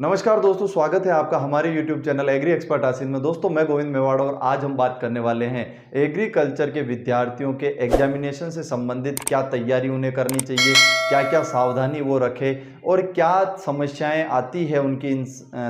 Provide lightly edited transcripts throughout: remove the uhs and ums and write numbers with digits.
नमस्कार दोस्तों, स्वागत है आपका हमारे YouTube चैनल एग्री एक्सपर्ट आसिन में। दोस्तों मैं गोविंद मेवाड़ और आज हम बात करने वाले हैं एग्रीकल्चर के विद्यार्थियों के एग्जामिनेशन से संबंधित क्या तैयारी उन्हें करनी चाहिए, क्या क्या सावधानी वो रखें और क्या समस्याएं आती है उनकी इन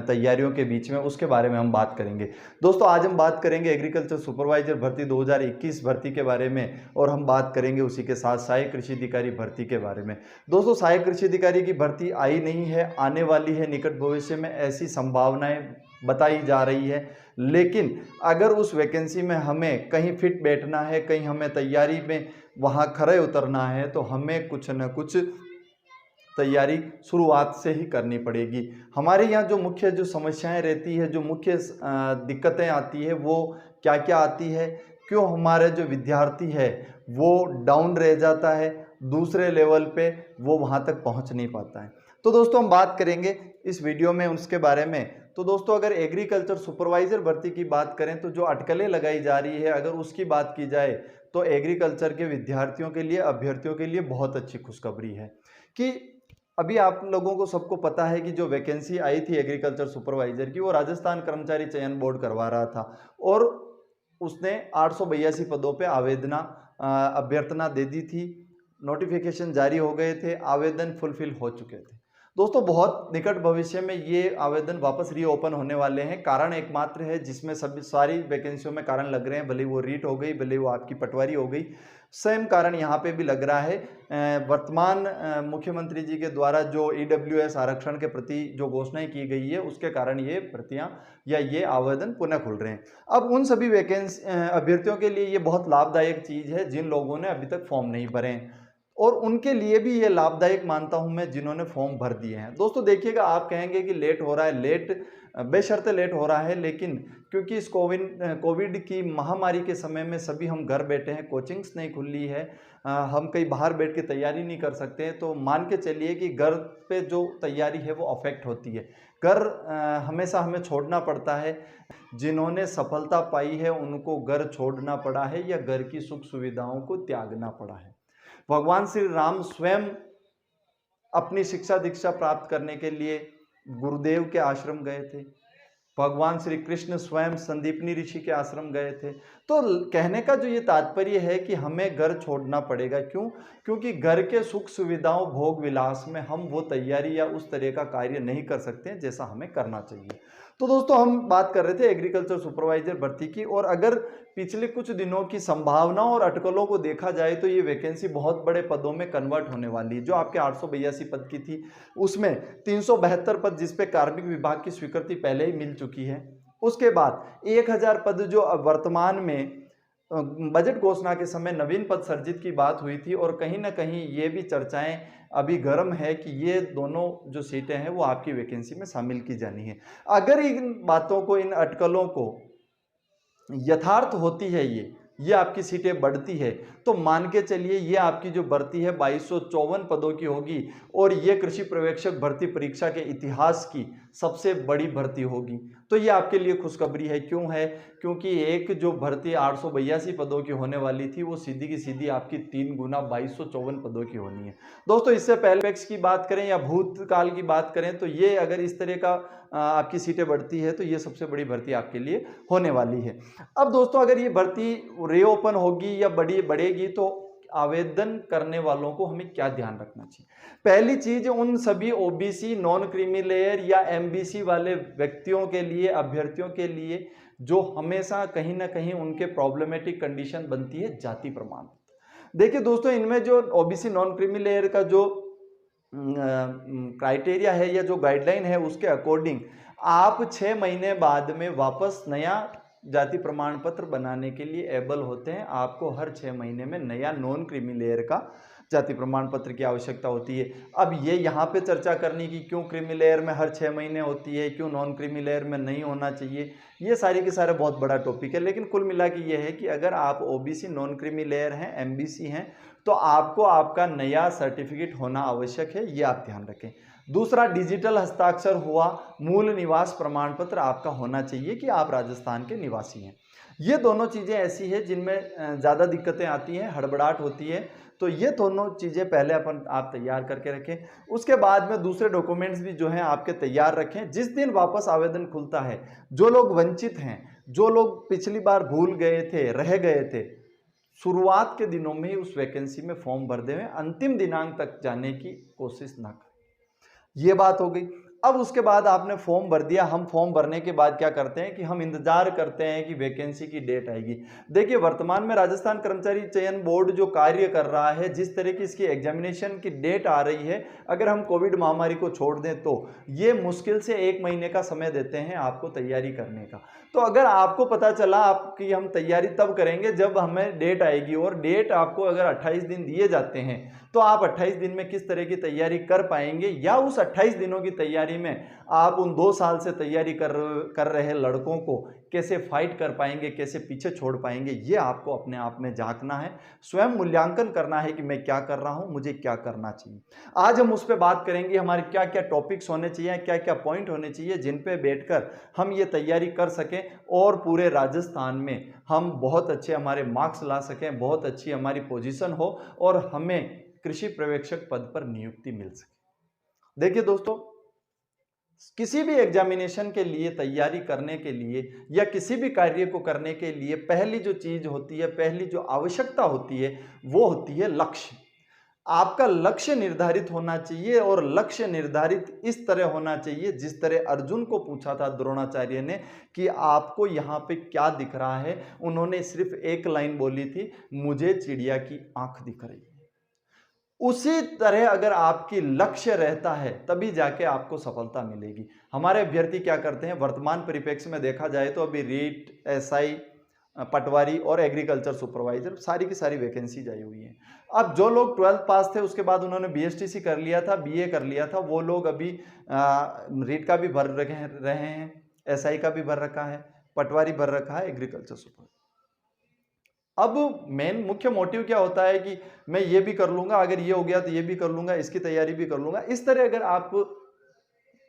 तैयारियों के बीच में, उसके बारे में हम बात करेंगे। दोस्तों आज हम बात करेंगे एग्रीकल्चर सुपरवाइजर भर्ती 2021 भर्ती के बारे में और हम बात करेंगे उसी के साथ सहायक कृषि अधिकारी भर्ती के बारे में। दोस्तों सहायक कृषि अधिकारी की भर्ती आई नहीं है, आने वाली है निकट भविष्य में, ऐसी संभावनाएं बताई जा रही है। लेकिन अगर उस वैकेंसी में हमें कहीं फिट बैठना है, कहीं हमें तैयारी में वहां खरे उतरना है, तो हमें कुछ न कुछ तैयारी शुरुआत से ही करनी पड़ेगी। हमारे यहाँ जो मुख्य जो समस्याएं रहती है, जो मुख्य दिक्कतें आती है, वो क्या क्या आती है, क्यों हमारे जो विद्यार्थी है वो डाउन रह जाता है, दूसरे लेवल पे वो वहाँ तक पहुँच नहीं पाता है। तो दोस्तों हम बात करेंगे इस वीडियो में उसके बारे में। तो दोस्तों अगर एग्रीकल्चर सुपरवाइजर भर्ती की बात करें तो जो अटकलें लगाई जा रही है, अगर उसकी बात की जाए तो एग्रीकल्चर के विद्यार्थियों के लिए, अभ्यर्थियों के लिए बहुत अच्छी खुशखबरी है कि अभी आप लोगों को सबको पता है कि जो वैकेंसी आई थी एग्रीकल्चर सुपरवाइजर की, वो राजस्थान कर्मचारी चयन बोर्ड करवा रहा था और उसने 882 पदों पे अभ्यर्थना दे दी थी। नोटिफिकेशन जारी हो गए थे, आवेदन फुलफिल हो चुके थे। दोस्तों बहुत निकट भविष्य में ये आवेदन वापस रीओपन होने वाले हैं। कारण एकमात्र है जिसमें सभी सारी वैकेंसियों में कारण लग रहे हैं, भले वो रीट हो गई, भले वो आपकी पटवारी हो गई, सेम कारण यहाँ पे भी लग रहा है। वर्तमान मुख्यमंत्री जी के द्वारा जो ईडब्ल्यूएस आरक्षण के प्रति जो घोषणाएं की गई है, उसके कारण ये भर्तियां या ये आवेदन पुनः खुल रहे हैं। अब उन सभी वैकेंसी अभ्यर्थियों के लिए ये बहुत लाभदायक चीज़ है जिन लोगों ने अभी तक फॉर्म नहीं भरे हैं, और उनके लिए भी ये लाभदायक मानता हूं मैं जिन्होंने फॉर्म भर दिए हैं। दोस्तों देखिएगा, आप कहेंगे कि लेट हो रहा है, लेट बेशर्ते लेट हो रहा है, लेकिन क्योंकि इस कोविड की महामारी के समय में सभी हम घर बैठे हैं, कोचिंग्स नहीं खुली है, हम कहीं बाहर बैठ के तैयारी नहीं कर सकते हैं, तो मान के चलिए कि घर पे जो तैयारी है वो अफेक्ट होती है। घर हमेशा हमें छोड़ना पड़ता है। जिन्होंने सफलता पाई है उनको घर छोड़ना पड़ा है या घर की सुख सुविधाओं को त्यागना पड़ा है। भगवान श्री राम स्वयं अपनी शिक्षा दीक्षा प्राप्त करने के लिए गुरुदेव के आश्रम गए थे। भगवान श्री कृष्ण स्वयं संदीपनी ऋषि के आश्रम गए थे। तो कहने का जो ये तात्पर्य है कि हमें घर छोड़ना पड़ेगा। क्यों? क्योंकि घर के सुख सुविधाओं भोग विलास में हम वो तैयारी या उस तरह का कार्य नहीं कर सकते जैसा हमें करना चाहिए। तो दोस्तों हम बात कर रहे थे एग्रीकल्चर सुपरवाइजर भर्ती की, और अगर पिछले कुछ दिनों की संभावनाओं और अटकलों को देखा जाए तो ये वैकेंसी बहुत बड़े पदों में कन्वर्ट होने वाली है। जो आपके 882 पद की थी, उसमें 372 पद जिस पे कार्मिक विभाग की स्वीकृति पहले ही मिल चुकी है। उसके बाद 1000 पद जो वर्तमान में बजट घोषणा के समय नवीन पद सर्जित की बात हुई थी, और कहीं ना कहीं ये भी चर्चाएं अभी गर्म है कि ये दोनों जो सीटें हैं वो आपकी वैकेंसी में शामिल की जानी है। अगर इन बातों को, इन अटकलों को यथार्थ होती है, ये आपकी सीटें बढ़ती है, तो मान के चलिए ये आपकी जो भर्ती है 2254 पदों की होगी, और ये कृषि पर्यवेक्षक भर्ती परीक्षा के इतिहास की सबसे बड़ी भर्ती होगी। तो ये आपके लिए खुशखबरी है। क्यों है? क्योंकि एक जो भर्ती 882 पदों की होने वाली थी, वो सीधी की सीधी आपकी 3 गुना 2254 पदों की होनी है। दोस्तों इससे पहले की बात करें या भूतकाल की बात करें, तो ये अगर इस तरह का आपकी सीटें बढ़ती है तो ये सबसे बड़ी भर्ती आपके लिए होने वाली है। अब दोस्तों अगर ये भर्ती रीओपन होगी या बढ़ेगी तो आवेदन करने वालों को हमें क्या ध्यान रखना चाहिए? पहली चीज, उन सभी ओबीसी, नॉन क्रीमी लेयर या एमबीसी वाले व्यक्तियों के लिए, अभ्यर्थियों के लिए जो हमेशा कहीं ना कहीं उनके प्रॉब्लमेटिक कंडीशन बनती है जाति प्रमाण पत्र। देखिए दोस्तों, इनमें जो ओबीसी नॉन क्रीमी लेयर का जो क्राइटेरिया है या जो गाइडलाइन है, उसके अकॉर्डिंग आप 6 महीने बाद में वापस नया जाति प्रमाण पत्र बनाने के लिए एबल होते हैं। आपको हर 6 महीने में नया नॉन क्रीमी लेयर का जाति प्रमाण पत्र की आवश्यकता होती है। अब ये यहाँ पे चर्चा करनी कि क्यों क्रीमी लेयर में हर 6 महीने होती है, क्यों नॉन क्रीमी लेयर में नहीं होना चाहिए, ये सारी के सारे बहुत बड़ा टॉपिक है। लेकिन कुल मिला के ये है कि अगर आप ओबीसी, नॉन क्रीमी लेयर हैं, एमबीसी हैं, तो आपको आपका नया सर्टिफिकेट होना आवश्यक है, ये आप ध्यान रखें। दूसरा, डिजिटल हस्ताक्षर हुआ मूल निवास प्रमाण पत्र आपका होना चाहिए कि आप राजस्थान के निवासी हैं। ये दोनों चीज़ें ऐसी हैं जिनमें ज़्यादा दिक्कतें आती हैं, हड़बड़ाहट होती है, तो ये दोनों चीज़ें पहले आप तैयार करके रखें। उसके बाद में दूसरे डॉक्यूमेंट्स भी जो हैं आपके तैयार रखें। जिस दिन वापस आवेदन खुलता है, जो लोग वंचित हैं, जो लोग पिछली बार भूल गए थे, रह गए थे, शुरुआत के दिनों में ही उस वैकेंसी में फॉर्म भर दें, अंतिम दिनांक तक जाने की कोशिश ना करें। ये बात हो गई। अब उसके बाद आपने फॉर्म भर दिया। हम फॉर्म भरने के बाद क्या करते हैं कि हम इंतजार करते हैं कि वैकेंसी की डेट आएगी। देखिए, वर्तमान में राजस्थान कर्मचारी चयन बोर्ड जो कार्य कर रहा है, जिस तरह की इसकी एग्जामिनेशन की डेट आ रही है, अगर हम कोविड महामारी को छोड़ दें तो ये मुश्किल से 1 महीने का समय देते हैं आपको तैयारी करने का। तो अगर आपको पता चला आपकी हम तैयारी तब करेंगे जब हमें डेट आएगी, और डेट आपको अगर 28 दिन दिए जाते हैं, तो आप 28 दिन में किस तरह की तैयारी कर पाएंगे, या उस 28 दिनों की तैयारी में आप उन 2 साल से तैयारी कर रहे लड़कों को कैसे फाइट कर पाएंगे, कैसे पीछे छोड़ पाएंगे, ये आपको अपने आप में झांकना है, स्वयं मूल्यांकन करना है कि मैं क्या कर रहा हूं, मुझे क्या करना चाहिए। आज हम उस पर बात करेंगे, हमारे क्या क्या टॉपिक्स होने चाहिए, क्या क्या पॉइंट होने चाहिए जिन पे बैठकर हम ये तैयारी कर सकें और पूरे राजस्थान में हम बहुत अच्छे हमारे मार्क्स ला सकें, बहुत अच्छी हमारी पोजीशन हो और हमें कृषि पर्यवेक्षक पद पर नियुक्ति मिल सके। देखिए दोस्तों, किसी भी एग्जामिनेशन के लिए तैयारी करने के लिए या किसी भी कार्य को करने के लिए पहली जो चीज होती है, पहली जो आवश्यकता होती है, वो होती है लक्ष्य। आपका लक्ष्य निर्धारित होना चाहिए, और लक्ष्य निर्धारित इस तरह होना चाहिए जिस तरह अर्जुन को पूछा था द्रोणाचार्य ने कि आपको यहाँ पे क्या दिख रहा है, उन्होंने सिर्फ एक लाइन बोली थी, मुझे चिड़िया की आंख दिख रही है। उसी तरह अगर आपकी लक्ष्य रहता है तभी जाके आपको सफलता मिलेगी। हमारे अभ्यर्थी क्या करते हैं, वर्तमान परिप्रेक्ष्य में देखा जाए तो अभी रीट, एसआई, पटवारी और एग्रीकल्चर सुपरवाइजर सारी की सारी वैकेंसी आई हुई है। अब जो लोग 12th पास थे, उसके बाद उन्होंने बीएसटीसी कर लिया था, बीए कर लिया था, वो लोग अभी रीट का भी भर रहे हैं, एसआई का भी भर रखा है, पटवारी भर रखा है, एग्रीकल्चर सुपरवाइजर। अब मेन मुख्य मोटिव क्या होता है कि मैं ये भी कर लूंगा, अगर ये हो गया तो ये भी कर लूंगा, इसकी तैयारी भी कर लूंगा। इस तरह अगर आप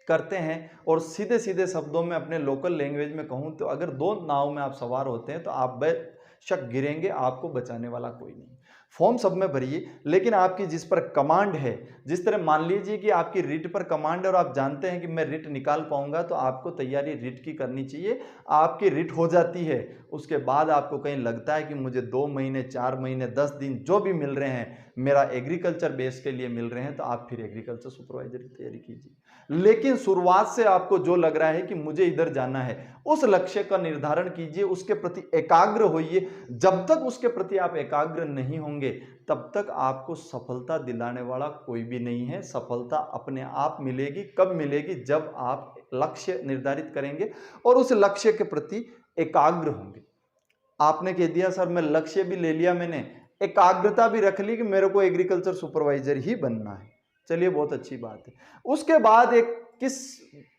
करते हैं, और सीधे सीधे शब्दों में अपने लोकल लैंग्वेज में कहूं तो अगर 2 नाव में आप सवार होते हैं तो आप बेशक गिरेंगे, आपको बचाने वाला कोई नहीं। फॉर्म सब में भरिए, लेकिन आपकी जिस पर कमांड है, जिस तरह मान लीजिए कि आपकी रिट पर कमांड है और आप जानते हैं कि मैं रिट निकाल पाऊंगा, तो आपको तैयारी रिट की करनी चाहिए। आपकी रिट हो जाती है, उसके बाद आपको कहीं लगता है कि मुझे 2 महीने, 4 महीने, 10 दिन जो भी मिल रहे हैं मेरा एग्रीकल्चर बेस के लिए मिल रहे हैं, तो आप फिर एग्रीकल्चर सुपरवाइजर की तैयारी कीजिए। लेकिन शुरुआत से आपको जो लग रहा है कि मुझे इधर जाना है, उस लक्ष्य का निर्धारण कीजिए, उसके प्रति एकाग्र होइए। जब तक उसके प्रति आप एकाग्र नहीं होंगे, तब तक आपको सफलता दिलाने वाला कोई भी नहीं है। सफलता अपने आप मिलेगी। कब मिलेगी? जब आप लक्ष्य निर्धारित करेंगे और उस लक्ष्य के प्रति एकाग्र होंगे। आपने कह दिया सर मैं लक्ष्य भी ले लिया, मैंने एकाग्रता भी रख ली कि मेरे को एग्रीकल्चर सुपरवाइजर ही बनना है, चलिए बहुत अच्छी बात है। उसके बाद एक किस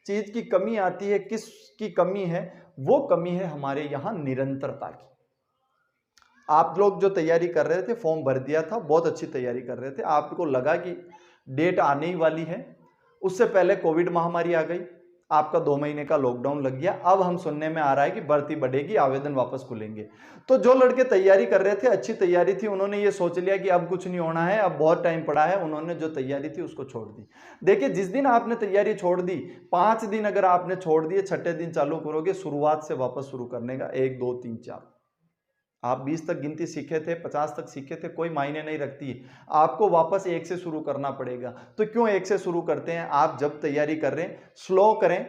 चीज की कमी आती है, किस की कमी है? वो कमी है हमारे यहां निरंतरता की। आप लोग जो तैयारी कर रहे थे, फॉर्म भर दिया था, बहुत अच्छी तैयारी कर रहे थे, आपको लगा कि डेट आने ही वाली है, उससे पहले कोविड महामारी आ गई, आपका 2 महीने का लॉकडाउन लग गया। अब हम सुनने में आ रहा है कि भर्ती बढ़ेगी, आवेदन वापस खुलेंगे। तो जो लड़के तैयारी कर रहे थे, अच्छी तैयारी थी, उन्होंने ये सोच लिया कि अब कुछ नहीं होना है, अब बहुत टाइम पड़ा है, उन्होंने जो तैयारी थी उसको छोड़ दी। देखिए, जिस दिन आपने तैयारी छोड़ दी, 5 दिन अगर आपने छोड़ दिए, 6ठे दिन चालू करोगे, शुरुआत से वापस शुरू करने का, 1 2 3 4। आप 20 तक गिनती सीखे थे, 50 तक सीखे थे, कोई मायने नहीं रखती है, आपको वापस 1 से शुरू करना पड़ेगा। तो क्यों 1 से शुरू करते हैं? आप जब तैयारी कर रहे हैं, स्लो करें,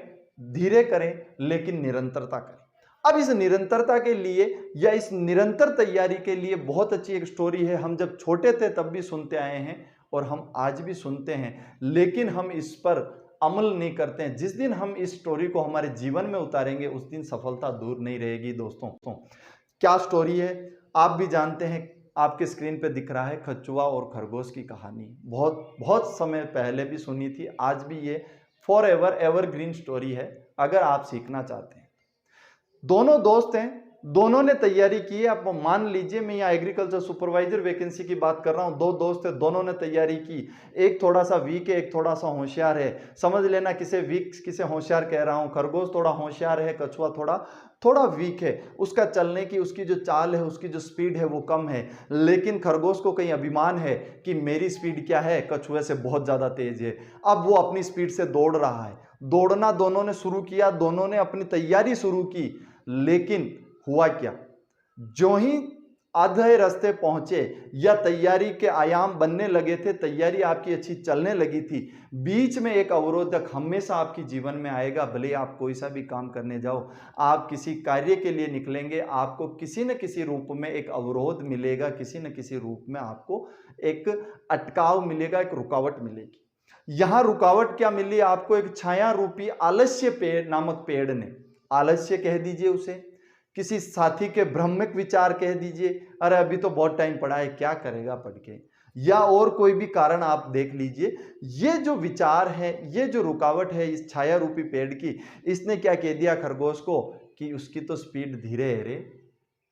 धीरे करें, लेकिन निरंतरता करें। अब इस निरंतरता के लिए या इस निरंतर तैयारी के लिए बहुत अच्छी एक स्टोरी है। हम जब छोटे थे तब भी सुनते आए हैं और हम आज भी सुनते हैं, लेकिन हम इस पर अमल नहीं करते हैं। जिस दिन हम इस स्टोरी को हमारे जीवन में उतारेंगे, उस दिन सफलता दूर नहीं रहेगी। दोस्तों, क्या स्टोरी है आप भी जानते हैं, आपके स्क्रीन पे दिख रहा है, कछुआ और खरगोश की कहानी। बहुत समय पहले भी सुनी थी, आज भी ये फॉर एवरग्रीन स्टोरी है अगर आप सीखना चाहते हैं। दोनों दोस्त हैं, दोनों ने तैयारी की है। आप मान लीजिए मैं यहाँ एग्रीकल्चर सुपरवाइजर वैकेंसी की बात कर रहा हूँ, दो दोस्त है, दोनों ने तैयारी की। एक थोड़ा सा वीक है, एक थोड़ा सा होशियार है। समझ लेना किसे वीक किसे होशियार कह रहा हूँ। खरगोश थोड़ा होशियार है, कछुआ थोड़ा थोड़ा वीक है। उसका चलने की उसकी जो चाल है, उसकी जो स्पीड है वो कम है, लेकिन खरगोश को कहीं अभिमान है कि मेरी स्पीड क्या है, कछुए से बहुत ज्यादा तेज है। अब वो अपनी स्पीड से दौड़ रहा है। दौड़ना दोनों ने शुरू किया, दोनों ने अपनी तैयारी शुरू की, लेकिन हुआ क्या, जो ही आधे रास्ते पहुंचे या तैयारी के आयाम बनने लगे थे, तैयारी आपकी अच्छी चलने लगी थी, बीच में एक अवरोधक हमेशा आपके जीवन में आएगा। भले आप कोई सा भी काम करने जाओ, आप किसी कार्य के लिए निकलेंगे, आपको किसी न किसी रूप में एक अवरोध मिलेगा, किसी न किसी रूप में आपको एक अटकाव मिलेगा, एक रुकावट मिलेगी। यहां रुकावट क्या मिली आपको, एक छाया रूपी आलस्य पेड़ नामक पेड़ ने, आलस्य कह दीजिए उसे, किसी साथी के भ्रमिक विचार कह दीजिए, अरे अभी तो बहुत टाइम पड़ा है, क्या करेगा पढ़ के, या और कोई भी कारण आप देख लीजिए। ये जो विचार है, ये जो रुकावट है इस छाया रूपी पेड़ की, इसने क्या कह दिया खरगोश को कि उसकी तो स्पीड धीरे है रे,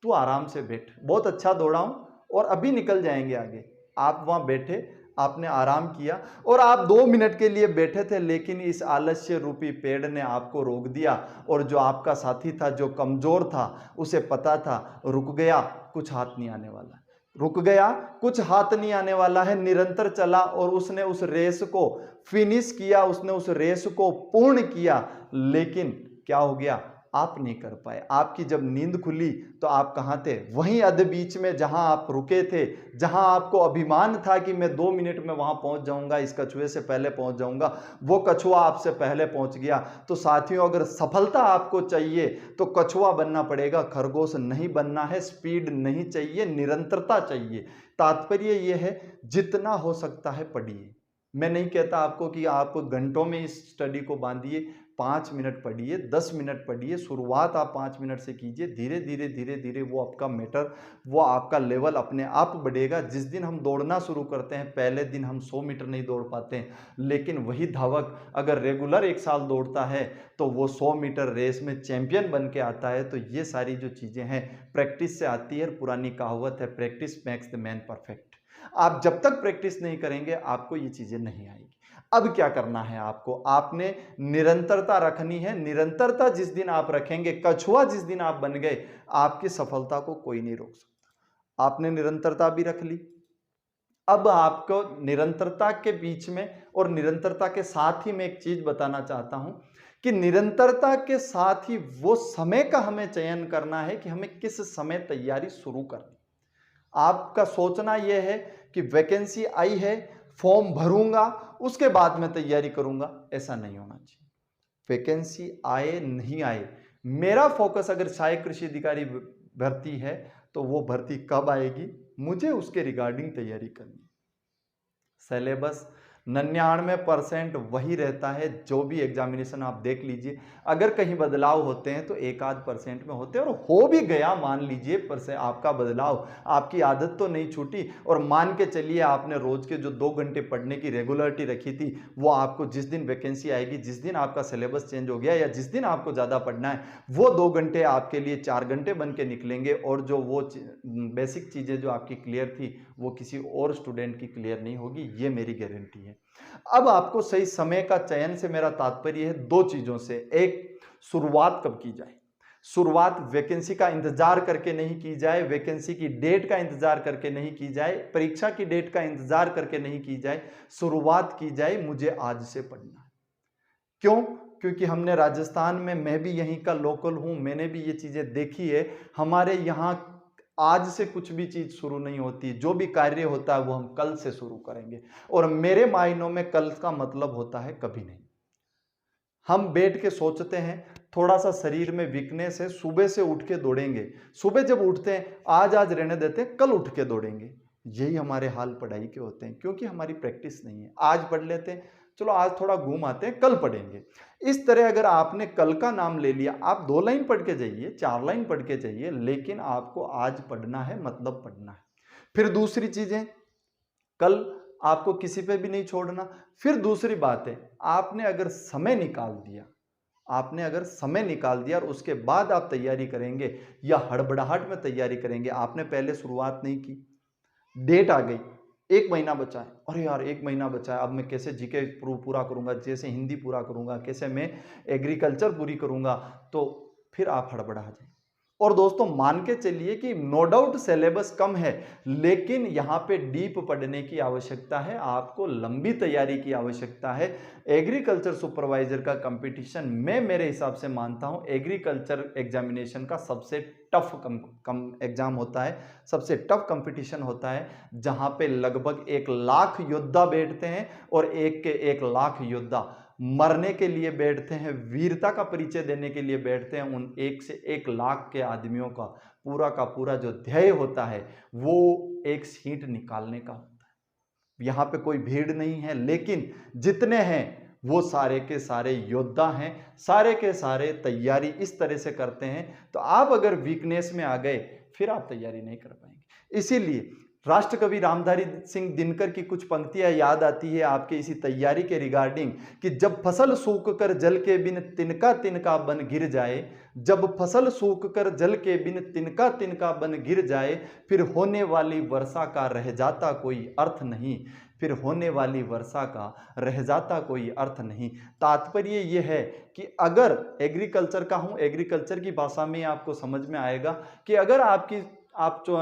तू आराम से बैठ, बहुत अच्छा दौड़ा हूं और अभी निकल जाएंगे आगे। आप वहां बैठे, आपने आराम किया और आप 2 मिनट के लिए बैठे थे, लेकिन इस आलस्य रूपी पेड़ ने आपको रोक दिया। और जो आपका साथी था, जो कमजोर था, उसे पता था रुक गया कुछ हाथ नहीं आने वाला, रुक गया कुछ हाथ नहीं आने वाला है, निरंतर चला और उसने उस रेस को फिनिश किया, उसने उस रेस को पूर्ण किया। लेकिन क्या हो गया, आप नहीं कर पाए। आपकी जब नींद खुली तो आप कहां थे, वहीं अध बीच में जहां आप रुके थे, जहां आपको अभिमान था कि मैं 2 मिनट में वहां पहुंच जाऊंगा, इस कछुए से पहले पहुंच जाऊंगा, वो कछुआ आपसे पहले पहुंच गया। तो साथियों, अगर सफलता आपको चाहिए तो कछुआ बनना पड़ेगा, खरगोश नहीं बनना है। स्पीड नहीं चाहिए, निरंतरता चाहिए। तात्पर्य यह है, जितना हो सकता है पढ़िए। मैं नहीं कहता आपको कि आप घंटों में इस स्टडी को बांधिए, 5 मिनट पढ़िए, 10 मिनट पढ़िए। शुरुआत आप 5 मिनट से कीजिए, धीरे धीरे धीरे धीरे वो आपका मैटर, वो आपका लेवल अपने आप बढ़ेगा। जिस दिन हम दौड़ना शुरू करते हैं, पहले दिन हम 100 मीटर नहीं दौड़ पाते हैं, लेकिन वही धावक अगर रेगुलर 1 साल दौड़ता है तो वो 100 मीटर रेस में चैंपियन बन के आता है। तो ये सारी जो चीज़ें हैं प्रैक्टिस से आती है। पुरानी कहावत है, practice makes the man perfect. आप जब तक प्रैक्टिस नहीं करेंगे आपको ये चीजें नहीं आएगी। अब क्या करना है आपको, आपने निरंतरता रखनी है। निरंतरता जिस दिन आप रखेंगे, कछुआ जिस दिन आप बन गए, आपकी सफलता को कोई नहीं रोक सकता। आपने निरंतरता भी रख ली। अब आपको निरंतरता के बीच में और निरंतरता के साथ ही मैं एक चीज बताना चाहता हूं कि निरंतरता के साथ ही वो समय का हमें चयन करना है कि हमें किस समय तैयारी शुरू करनी। आपका सोचना यह है कि वैकेंसी आई है, फॉर्म भरूंगा, उसके बाद मैं तैयारी करूंगा, ऐसा नहीं होना चाहिए। वैकेंसी आए नहीं आए, मेरा फोकस अगर सहायक कृषि अधिकारी भर्ती है तो वो भर्ती कब आएगी, मुझे उसके रिगार्डिंग तैयारी करनी। सिलेबस 99% वही रहता है। जो भी एग्जामिनेशन आप देख लीजिए, अगर कहीं बदलाव होते हैं तो 1-8% में होते हैं, और हो भी गया मान लीजिए पर से आपका बदलाव, आपकी आदत तो नहीं छूटी। और मान के चलिए आपने रोज के जो 2 घंटे पढ़ने की रेगुलरिटी रखी थी, वो आपको जिस दिन वैकेंसी आएगी, जिस दिन आपका सिलेबस चेंज हो गया या जिस दिन आपको ज़्यादा पढ़ना है, वो 2 घंटे आपके लिए 4 घंटे बन के निकलेंगे। और जो वो बेसिक चीज़ें जो आपकी क्लियर थी, वो किसी और स्टूडेंट की क्लियर नहीं होगी, ये मेरी गारंटी है। अब आपको सही समय का चयन से मेरा तात्पर्य है 2 चीजों से। एक, शुरुआत कब की जाए। शुरुआत वैकेंसी का इंतजार करके नहीं की जाए, वैकेंसी की डेट का इंतजार करके नहीं की जाए, परीक्षा की डेट का इंतजार करके नहीं की जाए। शुरुआत की जाए, मुझे आज से पढ़ना है। क्यों? क्योंकि हमने राजस्थान में, मैं भी यहीं का लोकल हूं, मैंने भी ये चीजें देखी है। हमारे यहां आज से कुछ भी चीज शुरू नहीं होती, जो भी कार्य होता है वो हम कल से शुरू करेंगे। और मेरे मायनों में कल का मतलब होता है कभी नहीं। हम बैठ के सोचते हैं, थोड़ा सा शरीर में वीकनेस है, सुबह से उठ के दौड़ेंगे। सुबह जब उठते हैं, आज आज रहने देते हैं, कल उठ के दौड़ेंगे। यही हमारे हाल पढ़ाई के होते हैं, क्योंकि हमारी प्रैक्टिस नहीं है। आज पढ़ लेते हैं, चलो आज थोड़ा घूम आते हैं, कल पढ़ेंगे। इस तरह अगर आपने कल का नाम ले लिया, आप 2 लाइन पढ़ के जाइए, 4 लाइन पढ़ के जाइए, लेकिन आपको आज पढ़ना है, मतलब पढ़ना है। फिर दूसरी चीजें, कल आपको किसी पे भी नहीं छोड़ना। फिर दूसरी बात है, आपने अगर समय निकाल दिया, आपने अगर समय निकाल दिया और उसके बाद आप तैयारी करेंगे या हड़बड़ाहट में तैयारी करेंगे, आपने पहले शुरुआत नहीं की, डेट आ गई, 1 महीना बचा है, अरे यार 1 महीना बचा है, अब मैं कैसे जीके पूरा करूँगा, कैसे हिंदी पूरा करूँगा, कैसे मैं एग्रीकल्चर पूरी करूँगा, तो फिर आप हड़बड़ा जाएंगे। और दोस्तों मान के चलिए कि नो डाउट सिलेबस कम है, लेकिन यहाँ पे डीप पढ़ने की आवश्यकता है, आपको लंबी तैयारी की आवश्यकता है। एग्रीकल्चर सुपरवाइजर का कंपटीशन मैं मेरे हिसाब से मानता हूँ एग्रीकल्चर एग्जामिनेशन का सबसे टफ कम एग्जाम होता है, सबसे टफ कंपटीशन होता है, जहाँ पे लगभग 1 लाख योद्धा बैठते हैं और 1 के 1 लाख योद्धा मरने के लिए बैठते हैं, वीरता का परिचय देने के लिए बैठते हैं। उन 1 से 1 लाख के आदमियों का पूरा जो ध्येय होता है वो एक सीट निकालने का होता है। यहाँ पे कोई भीड़ नहीं है, लेकिन जितने हैं वो सारे के सारे योद्धा हैं, सारे के सारे तैयारी इस तरह से करते हैं। तो आप अगर वीकनेस में आ गए फिर आप तैयारी नहीं कर पाएंगे। इसीलिए राष्ट्रकवि रामधारी सिंह दिनकर की कुछ पंक्तियां याद आती है आपके इसी तैयारी के रिगार्डिंग कि जब फसल सूख कर जल के बिन तिनका तिनका बन गिर जाए, जब फसल सूख कर जल के बिन तिनका तिनका बन गिर जाए, फिर होने वाली वर्षा का रह जाता कोई अर्थ नहीं, फिर होने वाली वर्षा का रह जाता कोई अर्थ नहीं। तात्पर्य ये है कि अगर एग्रीकल्चर का हूँ, एग्रीकल्चर की भाषा में आपको समझ में आएगा कि अगर आप जो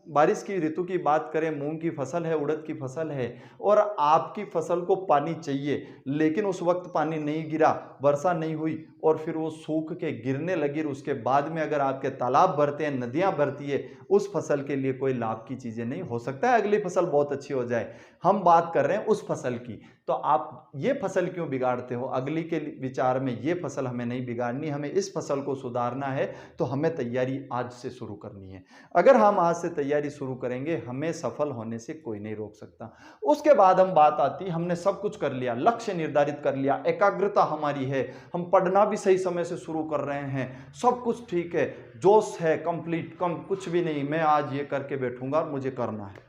बारिश की ऋतु की बात करें, मूंग की फसल है, उड़द की फसल है और आपकी फसल को पानी चाहिए, लेकिन उस वक्त पानी नहीं गिरा, वर्षा नहीं हुई और फिर वो सूख के गिरने लगी, उसके बाद में अगर आपके तालाब भरते हैं, नदियां भरती है, उस फसल के लिए कोई लाभ की चीजें नहीं। हो सकता है अगली फसल बहुत अच्छी हो जाए, हम बात कर रहे हैं उस फसल की। तो आप ये फसल क्यों बिगाड़ते हो? अगली के विचार में ये फसल हमें नहीं बिगाड़नी, हमें इस फसल को सुधारना है, तो हमें तैयारी आज से शुरू करनी है। अगर हम आज से तैयारी शुरू करेंगे, हमें सफल होने से कोई नहीं रोक सकता। उसके बाद हम बात आती है, हमने सब कुछ कर लिया, लक्ष्य निर्धारित कर लिया, एकाग्रता हमारी है, हम पढ़ना भी सही समय से शुरू कर रहे हैं, सब कुछ ठीक है, जोश है कंप्लीट, कम कुछ भी नहीं, मैं आज ये करके बैठूंगा और मुझे करना है।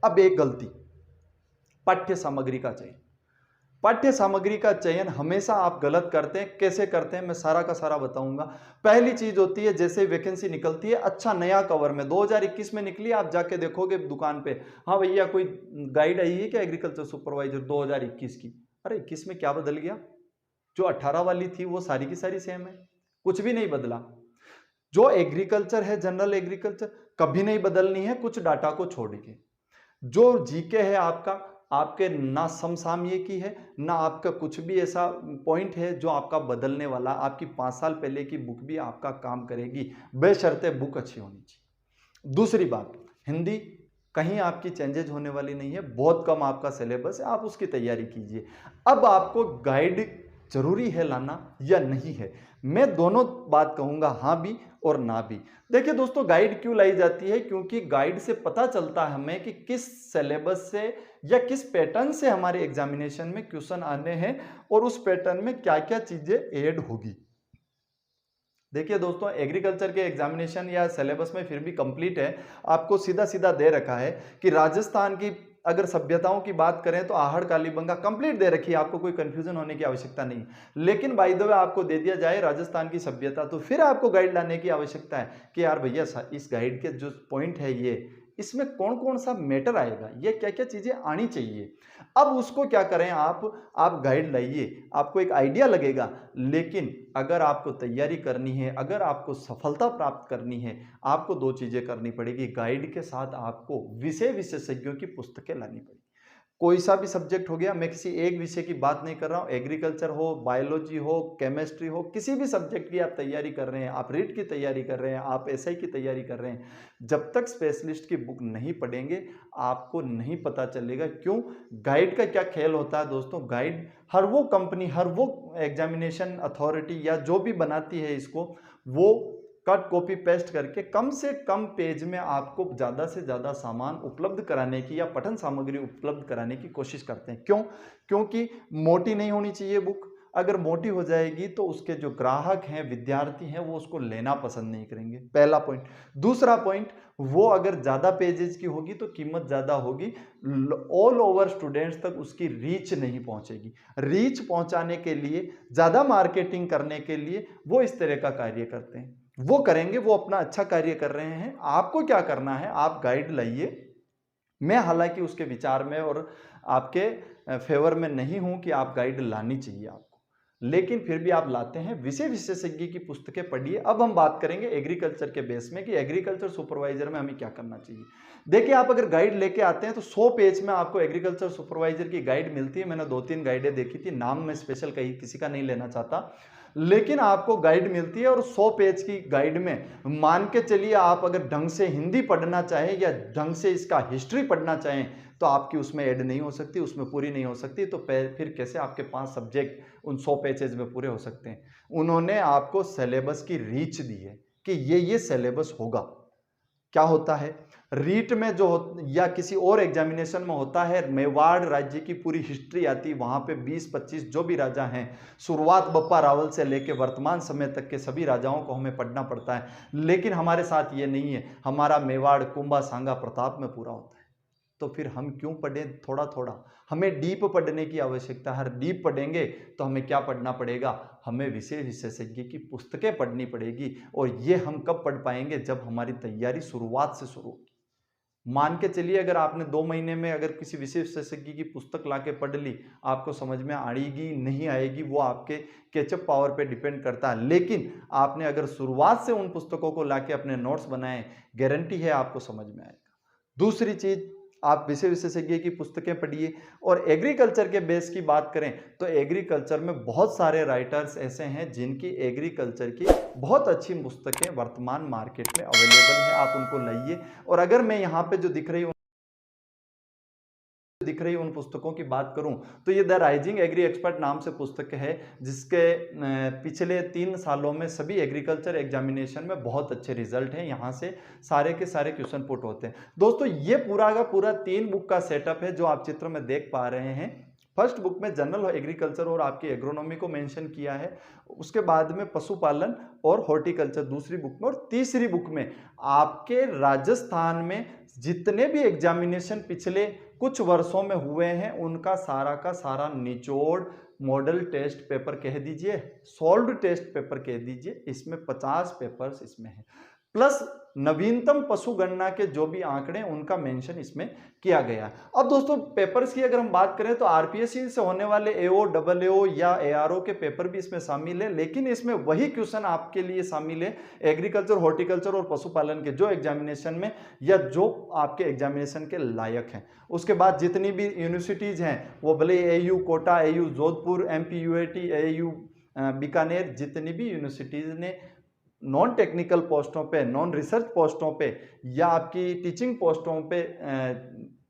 अब एक गलती, पाठ्य सामग्री का चयन। पाठ्य सामग्री का चयन हमेशा आप गलत करते हैं। कैसे करते हैं मैं सारा का सारा बताऊंगा। पहली चीज होती है, जैसे वैकेंसी निकलती है, अच्छा नया कवर में 2021 में निकली, आप जाके देखोगे दुकान पे, हाँ भैया कोई गाइड आई है क्या एग्रीकल्चर सुपरवाइजर 2021 की? अरे 21 में क्या बदल गया? जो 18 वाली थी वो सारी की सारी सेम है, कुछ भी नहीं बदला। जो एग्रीकल्चर है, जनरल एग्रीकल्चर, कभी नहीं बदलनी है कुछ डाटा को छोड़ के। जो जीके है आपके ना समसामयिकी है, ना आपका कुछ भी ऐसा पॉइंट है जो आपका बदलने वाला। आपकी 5 साल पहले की बुक भी आपका काम करेगी, बशर्ते बुक अच्छी होनी चाहिए। दूसरी बात, हिंदी कहीं आपकी चेंजेज होने वाली नहीं है, बहुत कम आपका सिलेबस है, आप उसकी तैयारी कीजिए। अब आपको गाइड जरूरी है लाना या नहीं है, मैं दोनों बात कहूंगा, हाँ भी और ना भी। देखिए दोस्तों, गाइड क्यों लाई जाती है? क्योंकि गाइड से पता चलता है हमें कि किस सिलेबस से या किस पैटर्न से हमारे एग्जामिनेशन में क्वेश्चन आने हैं और उस पैटर्न में क्या क्या चीजें ऐड होगी। देखिए दोस्तों, एग्रीकल्चर के एग्जामिनेशन या सिलेबस में फिर भी कंप्लीट है, आपको सीधा सीधा दे रखा है कि राजस्थान की अगर सभ्यताओं की बात करें तो आहड़ कालीबंगा कंप्लीट दे रखी है, आपको कोई कंफ्यूजन होने की आवश्यकता नहीं। लेकिन बाय द वे आपको दे दिया जाए राजस्थान की सभ्यता, तो फिर आपको गाइड लाने की आवश्यकता है कि यार भैया इस गाइड के जो पॉइंट है ये, इसमें कौन कौन सा मैटर आएगा, ये क्या क्या चीजें आनी चाहिए। अब उसको क्या करें, आप गाइड लाइए, आपको एक आइडिया लगेगा। लेकिन अगर आपको तैयारी करनी है, अगर आपको सफलता प्राप्त करनी है, आपको 2 चीजें करनी पड़ेगी। गाइड के साथ आपको विषय विशेषज्ञों की पुस्तकें लानी पड़ेगी। कोई सा भी सब्जेक्ट हो गया, मैं किसी एक विषय की बात नहीं कर रहा हूँ, एग्रीकल्चर हो, बायोलॉजी हो, केमिस्ट्री हो, किसी भी सब्जेक्ट की आप तैयारी कर रहे हैं, आप रीट की तैयारी कर रहे हैं, आप एसआई की तैयारी कर रहे हैं, जब तक स्पेशलिस्ट की बुक नहीं पढ़ेंगे आपको नहीं पता चलेगा। क्यों? गाइड का क्या खेल होता है दोस्तों, गाइड हर वो कंपनी, हर वो एग्जामिनेशन अथॉरिटी या जो भी बनाती है इसको, वो कट कॉपी पेस्ट करके कम से कम पेज में आपको ज़्यादा से ज़्यादा सामान उपलब्ध कराने की या पठन सामग्री उपलब्ध कराने की कोशिश करते हैं। क्यों? क्योंकि मोटी नहीं होनी चाहिए बुक। अगर मोटी हो जाएगी तो उसके जो ग्राहक हैं, विद्यार्थी हैं, वो उसको लेना पसंद नहीं करेंगे, पहला पॉइंट। दूसरा पॉइंट, वो अगर ज़्यादा पेजेस की होगी तो कीमत ज़्यादा होगी, ऑल ओवर स्टूडेंट्स तक उसकी रीच नहीं पहुंचेगी। रीच पहुंचाने के लिए, ज़्यादा मार्केटिंग करने के लिए वो इस तरह का कार्य करते हैं। वो करेंगे, वो अपना अच्छा कार्य कर रहे हैं। आपको क्या करना है, आप गाइड लाइए। मैं हालांकि उसके विचार में और आपके फेवर में नहीं हूं कि आप गाइड लानी चाहिए आपको, लेकिन फिर भी आप लाते हैं। विषय विशेषज्ञ की पुस्तकें पढ़िए। अब हम बात करेंगे एग्रीकल्चर के बेस में कि एग्रीकल्चर सुपरवाइजर में हमें क्या करना चाहिए। देखिए, आप अगर गाइड लेके आते हैं तो 100 पेज में आपको एग्रीकल्चर सुपरवाइजर की गाइड मिलती है। मैंने 2-3 गाइडें देखी थी, नाम मैं स्पेशल कहीं किसी का नहीं लेना चाहता, लेकिन आपको गाइड मिलती है। और 100 पेज की गाइड में मान के चलिए, आप अगर ढंग से हिंदी पढ़ना चाहें या ढंग से इसका हिस्ट्री पढ़ना चाहें तो आपकी उसमें ऐड नहीं हो सकती, उसमें पूरी नहीं हो सकती। तो फिर कैसे आपके 5 सब्जेक्ट उन 100 पेजेज में पूरे हो सकते हैं। उन्होंने आपको सिलेबस की रीच दी है कि ये सिलेबस होगा। क्या होता है रीट में जो या किसी और एग्जामिनेशन में होता है, मेवाड़ राज्य की पूरी हिस्ट्री आती है, वहां पे 20-25 जो भी राजा हैं, शुरुआत बप्पा रावल से लेकर वर्तमान समय तक के सभी राजाओं को हमें पढ़ना पड़ता है। लेकिन हमारे साथ ये नहीं है, हमारा मेवाड़, कुंभा, सांगा, प्रताप में पूरा होता है। तो फिर हम क्यों पढ़ें थोड़ा थोड़ा? हमें डीप पढ़ने की आवश्यकता है। डीप पढ़ेंगे तो हमें क्या पढ़ना पड़ेगा, हमें विषय विशेषज्ञ की पुस्तकें पढ़नी पड़ेगी। और ये हम कब पढ़ पाएंगे, जब हमारी तैयारी शुरुआत से शुरू होगी। मान के चलिए, अगर आपने 2 महीने में अगर किसी विषय विशेषज्ञ की पुस्तक लाके पढ़ ली, आपको समझ में आएगी नहीं आएगी, वो आपके कैचअप पावर पे डिपेंड करता है। लेकिन आपने अगर शुरुआत से उन पुस्तकों को लाके अपने नोट्स बनाए, गारंटी है आपको समझ में आएगा। दूसरी चीज, आप विषय विशेषज्ञ की पुस्तकें पढ़िए। और एग्रीकल्चर के बेस की बात करें तो एग्रीकल्चर में बहुत सारे राइटर्स ऐसे हैं जिनकी एग्रीकल्चर की बहुत अच्छी पुस्तकें वर्तमान मार्केट में अवेलेबल हैं, आप उनको लाइए। और अगर मैं यहाँ पे जो दिख रही उन पुस्तकों की बात करूं तो ये द राइजिंग एग्री एक्सपर्ट नाम से पुस्तक है, जिसके पिछले 3 सालों में सभी एग्रीकल्चर एग्जामिनेशन में बहुत अच्छे रिजल्ट हैं। यहाँ से सारे के सारे क्वेश्चन पुट होते हैं। दोस्तों, ये पूरा का पूरा 3 बुक का सेटअप है जो आप चित्र में देख पा रहे हैं। फर्स्ट बुक में जनरल एग्रीकल्चर और आपकी एग्रोनॉमी को मेंशन किया है, उसके बाद में पशुपालन और हॉर्टिकल्चर दूसरी बुक में, और तीसरी बुक में आपके राजस्थान में जितने भी एग्जामिनेशन पिछले कुछ वर्षों में हुए हैं उनका सारा का सारा निचोड़, मॉडल टेस्ट पेपर कह दीजिए, सॉल्व्ड टेस्ट पेपर कह दीजिए, इसमें 50 पेपर्स इसमें है, प्लस नवीनतम पशु गणना के जो भी आंकड़े उनका मेंशन इसमें किया गया है। अब दोस्तों, पेपर्स की अगर हम बात करें तो आरपीएससी से होने वाले एओ, डबल एओ या एआरओ के पेपर भी इसमें शामिल है, लेकिन इसमें वही क्वेश्चन आपके लिए शामिल है एग्रीकल्चर, हॉर्टिकल्चर और पशुपालन के जो एग्जामिनेशन में या जो आपके एग्जामिनेशन के लायक हैं। उसके बाद जितनी भी यूनिवर्सिटीज हैं, वो भले AU Kota, AU Jodhpur, MP UAT, AU Bikaner, जितनी भी यूनिवर्सिटीज ने नॉन टेक्निकल पोस्टों पे, नॉन रिसर्च पोस्टों पे या आपकी टीचिंग पोस्टों पे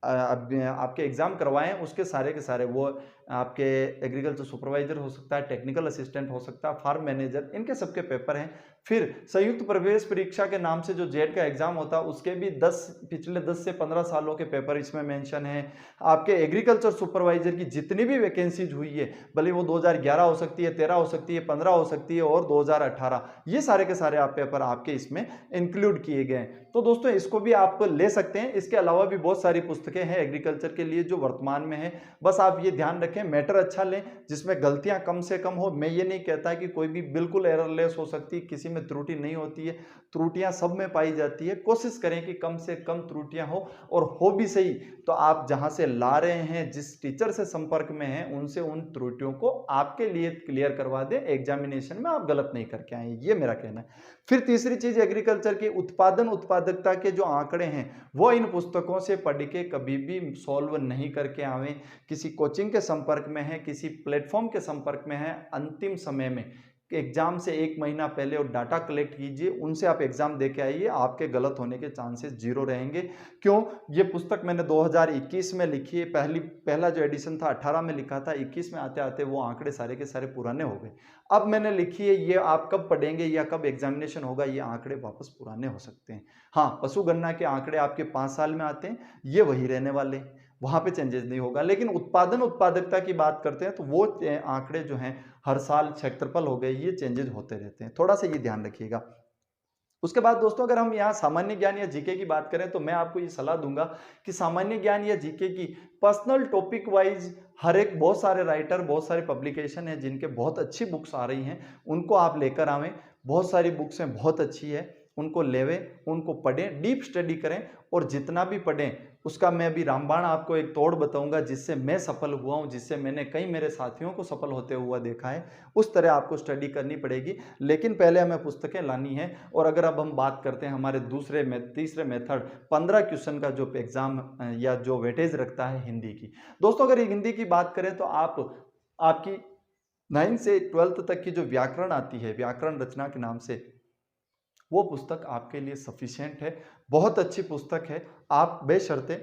आपके एग्जाम करवाएं, उसके सारे के सारे वो आपके एग्रीकल्चर सुपरवाइजर हो सकता है, टेक्निकल असिस्टेंट हो सकता है, फार्म मैनेजर, इनके सबके पेपर हैं। फिर संयुक्त प्रवेश परीक्षा के नाम से जो जेड का एग्जाम होता है उसके भी पिछले 10 से 15 सालों के पेपर इसमें मेंशन है। आपके एग्रीकल्चर सुपरवाइजर की जितनी भी वैकेंसीज हुई है, भले वो 2011 हो सकती है, 13 हो सकती है, 15 हो सकती है और 2018, ये सारे के सारे आप पेपर आपके इसमें इंक्लूड किए गए हैं। तो दोस्तों, इसको भी आप ले सकते हैं। इसके अलावा भी बहुत सारी पुस्तकें हैं एग्रीकल्चर के लिए जो वर्तमान में है। बस आप ये ध्यान रखें, मैटर अच्छा लें जिसमें गलतियां कम से कम हो। मैं ये नहीं कहता कि कोई भी बिल्कुल एररलेस हो सकती, किसी में त्रुटि नहीं होती है, त्रुटियां सब में पाई जाती है। कोशिश करें कि कम से कम त्रुटियां हो, और हो भी सही तो आप जहां से ला रहे हैं, जिस टीचर से संपर्क में हैं, उनसे उन त्रुटियों को आपके लिए क्लियर करवा दें। एग्जामिनेशन में आप गलत नहीं करके आए, ये मेरा कहना है। फिर तीसरी चीज, एग्रीकल्चर की उत्पादकता के जो आंकड़े हैं वो इन पुस्तकों से पढ़ के कभी भी सॉल्व नहीं करके आवे। किसी कोचिंग के संपर्क में है, किसी प्लेटफॉर्म के संपर्क में है, अंतिम समय में एग्जाम से 1 महीना पहले और डाटा कलेक्ट कीजिए, उनसे आप एग्जाम दे के आइए, आपके गलत होने के चांसेस 0 रहेंगे। क्यों? ये पुस्तक मैंने 2021 में लिखी है, पहला जो एडिशन था 18 में लिखा था, 21 में आते आते वो आंकड़े सारे के सारे पुराने हो गए। अब मैंने लिखी है, ये आप कब पढ़ेंगे या कब एग्जामिनेशन होगा, ये आंकड़े वापस पुराने हो सकते हैं। हाँ, पशु गणना के आंकड़े आपके 5 साल में आते हैं, ये वही रहने वाले हैं। वहाँ पे चेंजेस नहीं होगा। लेकिन उत्पादकता की बात करते हैं तो वो आंकड़े जो हैं हर साल क्षेत्रफल हो गए, ये चेंजेस होते रहते हैं, थोड़ा सा ये ध्यान रखिएगा। उसके बाद दोस्तों अगर हम यहाँ सामान्य ज्ञान या जीके की बात करें तो मैं आपको ये सलाह दूंगा कि सामान्य ज्ञान या जीके की पर्सनल टॉपिक वाइज हर एक बहुत सारे राइटर, बहुत सारे पब्लिकेशन हैं जिनके बहुत अच्छी बुक्स आ रही हैं, उनको आप लेकर आवें। बहुत सारी बुक्स हैं, बहुत अच्छी है, उनको लेवें, उनको पढ़ें, डीप स्टडी करें और जितना भी पढ़ें उसका मैं अभी रामबाण आपको एक तोड़ बताऊंगा जिससे मैं सफल हुआ हूं, जिससे मैंने कई मेरे साथियों को सफल होते हुआ देखा है। उस तरह आपको स्टडी करनी पड़ेगी, लेकिन पहले हमें पुस्तकें लानी है। और अगर अब हम बात करते हैं हमारे तीसरे मेथड 15 क्वेश्चन का जो एग्जाम या जो वेटेज रखता है हिंदी की। दोस्तों अगर हिंदी की बात करें तो आपकी 9th से 12th तक की जो व्याकरण आती है, व्याकरण रचना के नाम से, वो पुस्तक आपके लिए सफिशिएंट है, बहुत अच्छी पुस्तक है। आप बेशर्ते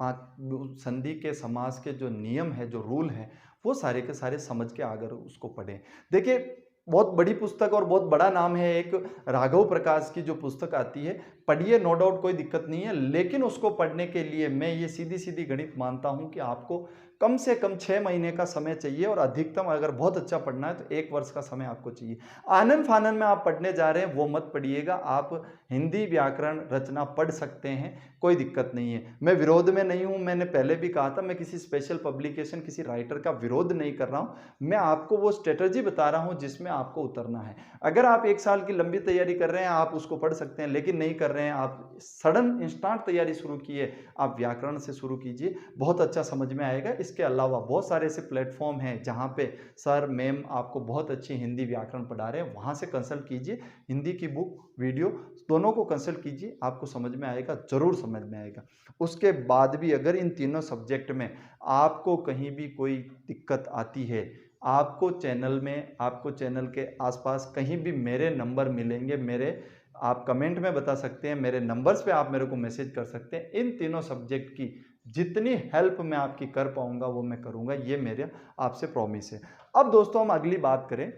आप संधि के समास के जो नियम है, जो रूल है, वो सारे के सारे समझ के अगर उसको पढ़ें। देखिए बहुत बड़ी पुस्तक और बहुत बड़ा नाम है, एक राघव प्रकाश की जो पुस्तक आती है, पढ़िए, नो डाउट कोई दिक्कत नहीं है। लेकिन उसको पढ़ने के लिए मैं ये सीधी सीधी गणित मानता हूं कि आपको कम से कम 6 महीने का समय चाहिए और अधिकतम अगर बहुत अच्छा पढ़ना है तो 1 वर्ष का समय आपको चाहिए। आनन फानन में आप पढ़ने जा रहे हैं वो मत पढ़िएगा, आप हिंदी व्याकरण रचना पढ़ सकते हैं, कोई दिक्कत नहीं है। मैं विरोध में नहीं हूं, मैंने पहले भी कहा था, मैं किसी स्पेशल पब्लिकेशन, किसी राइटर का विरोध नहीं कर रहा हूं, मैं आपको वो स्ट्रेटजी बता रहा हूं जिसमें आपको उतरना है। अगर आप 1 साल की लंबी तैयारी कर रहे हैं आप उसको पढ़ सकते हैं, लेकिन नहीं कर रहे हैं, आप सडन इंस्टेंट तैयारी शुरू किए, आप व्याकरण से शुरू कीजिए, बहुत अच्छा समझ में आएगा। इसके अलावा बहुत सारे ऐसे प्लेटफॉर्म हैं जहां पे सर मैम आपको बहुत अच्छी हिंदी व्याकरण पढ़ा रहे हैं, वहां से कंसल्ट कीजिए, हिंदी की बुक वीडियो दोनों को कंसल्ट कीजिए, आपको समझ में आएगा, जरूर समझ में आएगा। उसके बाद भी अगर इन तीनों सब्जेक्ट में आपको कहीं भी कोई दिक्कत आती है, आपको चैनल में, आपको चैनल के आसपास कहीं भी मेरे नंबर मिलेंगे, मेरे आप कमेंट में बता सकते हैं, मेरे नंबर्स पे आप मेरे को मैसेज कर सकते हैं। इन तीनों सब्जेक्ट की जितनी हेल्प मैं आपकी कर पाऊंगा वो मैं करूंगा, ये मेरे आपसे प्रॉमिस है। अब दोस्तों हम अगली बात करें,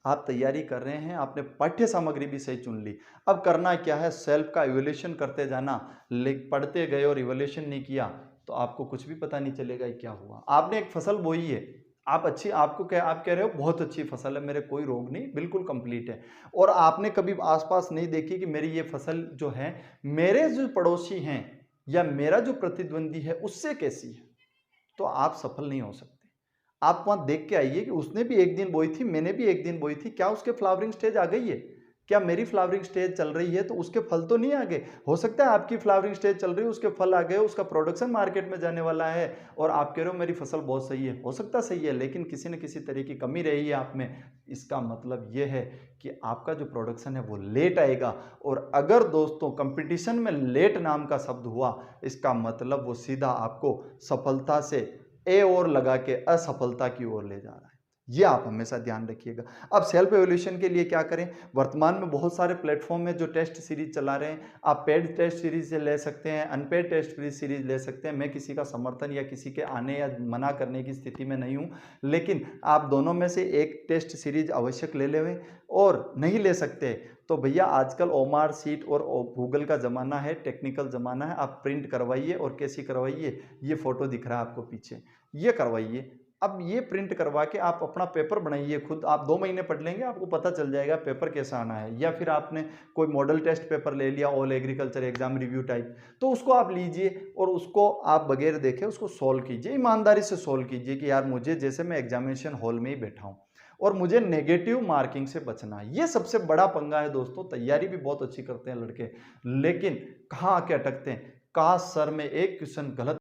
आप तैयारी कर रहे हैं, आपने पाठ्य सामग्री भी सही चुन ली, अब करना क्या है, सेल्फ का इवैल्यूएशन करते जाना। पढ़ते गए और इवैल्यूएशन नहीं किया तो आपको कुछ भी पता नहीं चलेगा क्या हुआ। आपने एक फसल बोई है, आप कह रहे हो बहुत अच्छी फसल है, मेरे कोई रोग नहीं, बिल्कुल कंप्लीट है, और आपने कभी आसपास नहीं देखी कि मेरी ये फसल जो है मेरे जो पड़ोसी हैं या मेरा जो प्रतिद्वंदी है उससे कैसी है, तो आप सफल नहीं हो सकते। आप वहां देख के आइए कि उसने भी एक दिन बोई थी, मैंने भी एक दिन बोई थी, क्या उसके फ्लावरिंग स्टेज आ गई है, क्या मेरी फ्लावरिंग स्टेज चल रही है तो उसके फल तो नहीं आ गए। हो सकता है आपकी फ्लावरिंग स्टेज चल रही है, उसके फल आ गए, उसका प्रोडक्शन मार्केट में जाने वाला है और आप कह रहे हो मेरी फसल बहुत सही है, हो सकता सही है, लेकिन किसी न किसी तरह की कमी रही है आप में। इसका मतलब यह है कि आपका जो प्रोडक्शन है वो लेट आएगा, और अगर दोस्तों कंपटीशन में लेट नाम का शब्द हुआ, इसका मतलब वो सीधा आपको सफलता से ए और लगा के असफलता की ओर ले जा रहा है। ये आप हमेशा ध्यान रखिएगा। अब सेल्फ एवोल्यूशन के लिए क्या करें, वर्तमान में बहुत सारे प्लेटफॉर्म में जो टेस्ट सीरीज चला रहे हैं, आप पेड टेस्ट सीरीज से ले सकते हैं, अनपेड टेस्ट सीरीज ले सकते हैं। मैं किसी का समर्थन या किसी के आने या मना करने की स्थिति में नहीं हूं, लेकिन आप दोनों में से एक टेस्ट सीरीज आवश्यक ले लें, और नहीं ले सकते तो भैया आजकल ओमार सीट और गूगल का ज़माना है, टेक्निकल ज़माना है, आप प्रिंट करवाइए। और कैसी करवाइए, ये फोटो दिख रहा है आपको पीछे, ये करवाइए। अब ये प्रिंट करवा के आप अपना पेपर बनाइए खुद, आप 2 महीने पढ़ लेंगे, आपको पता चल जाएगा पेपर कैसा आना है। या फिर आपने कोई मॉडल टेस्ट पेपर ले लिया, all agriculture exam review type, तो उसको आप लीजिए और उसको आप बगैर देखे उसको सोल्व कीजिए, ईमानदारी से सोल्व कीजिए कि यार मुझे, जैसे मैं एग्जामिनेशन हॉल में ही बैठा हूँ और मुझे नेगेटिव मार्किंग से बचना है। ये सबसे बड़ा पंगा है दोस्तों। तैयारी भी बहुत अच्छी करते हैं लड़के, लेकिन कहाँ आके अटकते हैं, काश सर में एक क्वेश्चन गलत